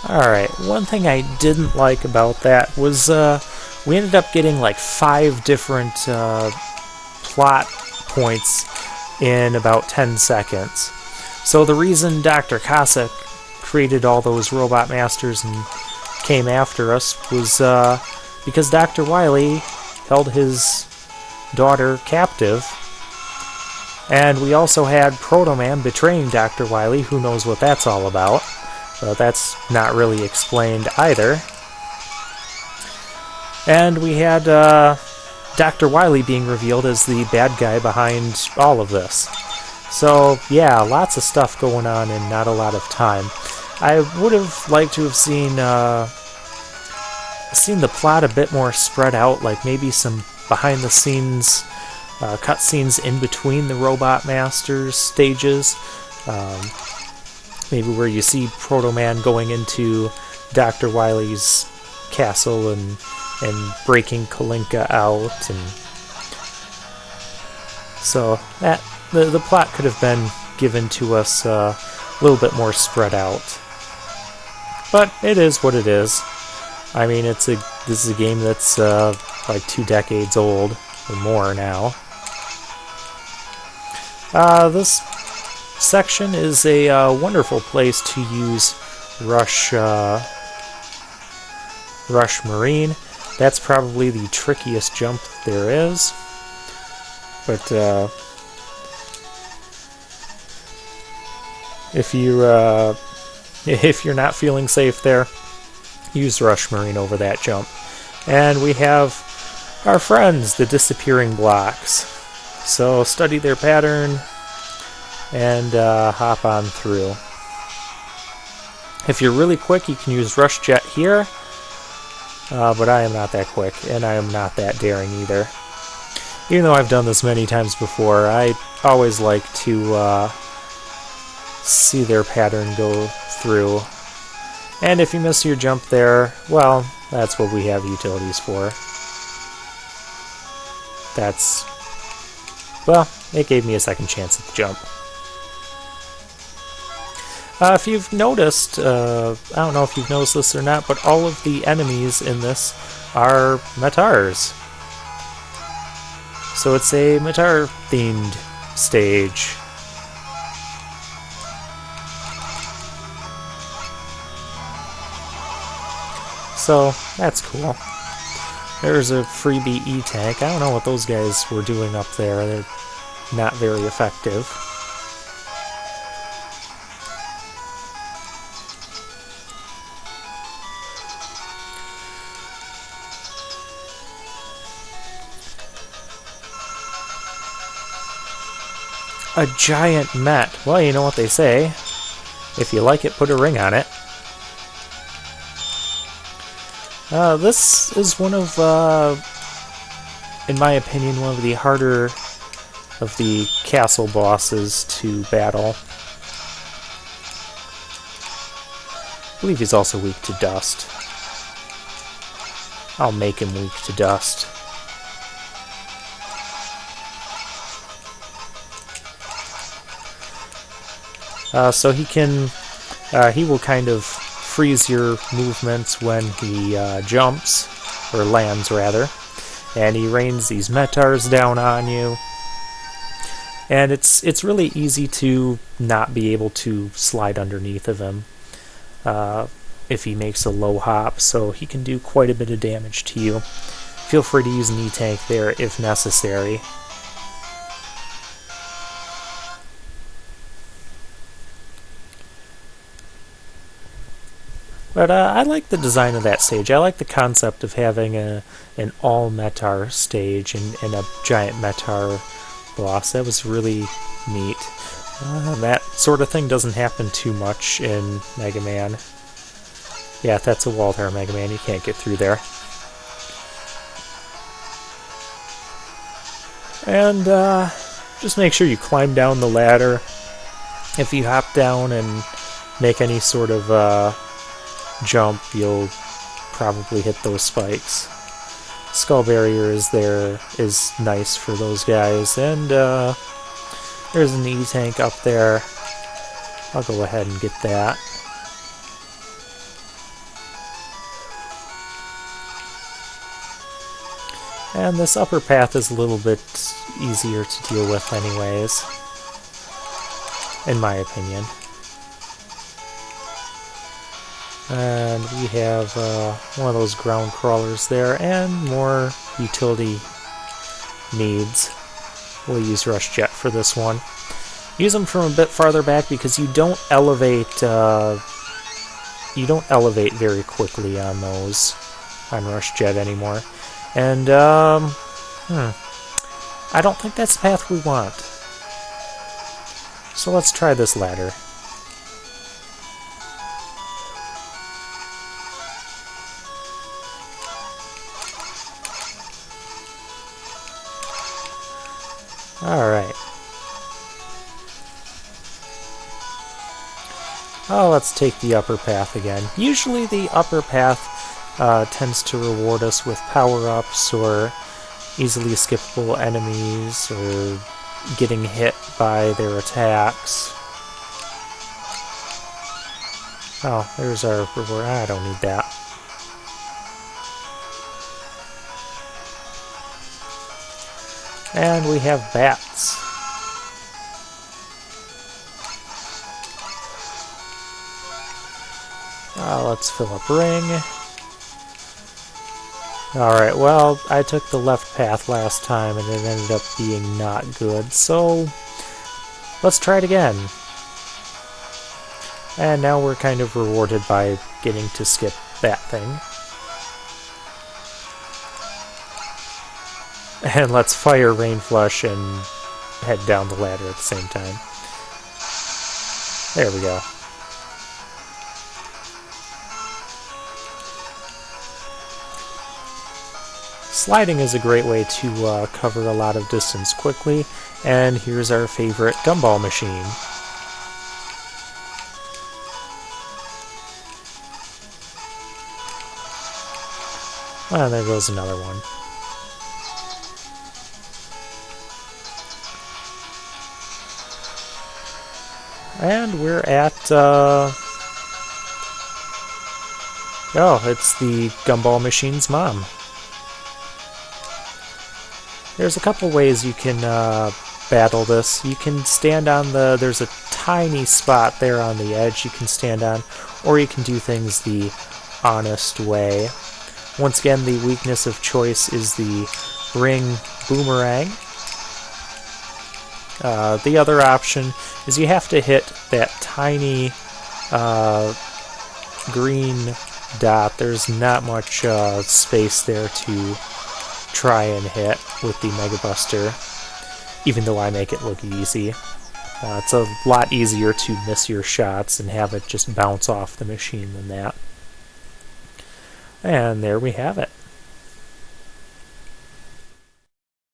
Alright, one thing I didn't like about that was we ended up getting like 5 different plot points in about 10 seconds. So the reason Dr. Cossack created all those robot masters and came after us was because Dr. Wily held his daughter captive, and we also had Proto Man betraying Dr. Wily. Who knows what that's all about? But that's not really explained either. And we had Dr. Wily being revealed as the bad guy behind all of this. So yeah, lots of stuff going on and not a lot of time. I would have liked to have seen the plot a bit more spread out, like maybe some behind-the-scenes cutscenes in between the Robot Masters stages. Maybe where you see Proto Man going into Dr. Wily's castle and breaking Kalinka out, and so that the plot could have been given to us a little bit more spread out. But it is what it is. I mean, this is a game that's like 2 decades old or more now. This section is a wonderful place to use Rush Marine. That's probably the trickiest jump there is. But if you're not feeling safe there, use Rush Marine over that jump. And we have our friends, the disappearing blocks. So study their pattern and hop on through. If you're really quick, you can use Rush Jet here, but I am not that quick, and I am not that daring either. Even though I've done this many times before, I always like to see their pattern go through. And if you miss your jump there, well, that's what we have utilities for. Well, it gave me a second chance at the jump. If you've noticed, I don't know if you've noticed this or not, but all of the enemies in this are Metars. So it's a Metar-themed stage. So that's cool. There's a freebie E-Tank. I don't know what those guys were doing up there. They're not very effective. A giant Met. Well, you know what they say. If you like it, put a ring on it. This is one of, in my opinion, one of the harder of the castle bosses to battle. I believe he's also weak to dust. I'll make him weak to dust. So he will kind of freeze your movements when he jumps, or lands rather, and he rains these Metars down on you. And it's really easy to not be able to slide underneath of him if he makes a low hop, so he can do quite a bit of damage to you. Feel free to use an E-Tank there if necessary. But I like the design of that stage. I like the concept of having an all-Metar stage and a giant Metar boss. That was really neat. That sort of thing doesn't happen too much in Mega Man. Yeah, that's a wall tower Mega Man. You can't get through there. And just make sure you climb down the ladder. If you hop down and make any sort of jump, you'll probably hit those spikes. Skull barrier is nice for those guys, and there's an E-Tank up there. I'll go ahead and get that. And this upper path is a little bit easier to deal with anyways, in my opinion. And we have one of those ground crawlers there, and more utility needs. We'll use Rush Jet for this one. Use them from a bit farther back because you don't elevate very quickly on those, on Rush Jet anymore. And I don't think that's the path we want. So let's try this ladder. Alright. Oh, let's take the upper path again. Usually the upper path tends to reward us with power-ups or easily skippable enemies or getting hit by their attacks. Oh, there's our reward. I don't need that. And we have bats. Let's fill up ring. Alright, well, I took the left path last time and it ended up being not good, so let's try it again. And now we're kind of rewarded by getting to skip that thing. And let's fire Rain Flush and head down the ladder at the same time. There we go. Sliding is a great way to cover a lot of distance quickly, and here's our favorite gumball machine. Well, there goes another one. And we're at, oh, it's the gumball machine's mom. There's a couple ways you can battle this. You can stand on there's a tiny spot there on the edge you can stand on, or you can do things the honest way. Once again, the weakness of choice is the ring boomerang. The other option is you have to hit that tiny green dot. There's not much space there to try and hit with the Mega Buster, even though I make it look easy. It's a lot easier to miss your shots and have it just bounce off the machine than that. And there we have it.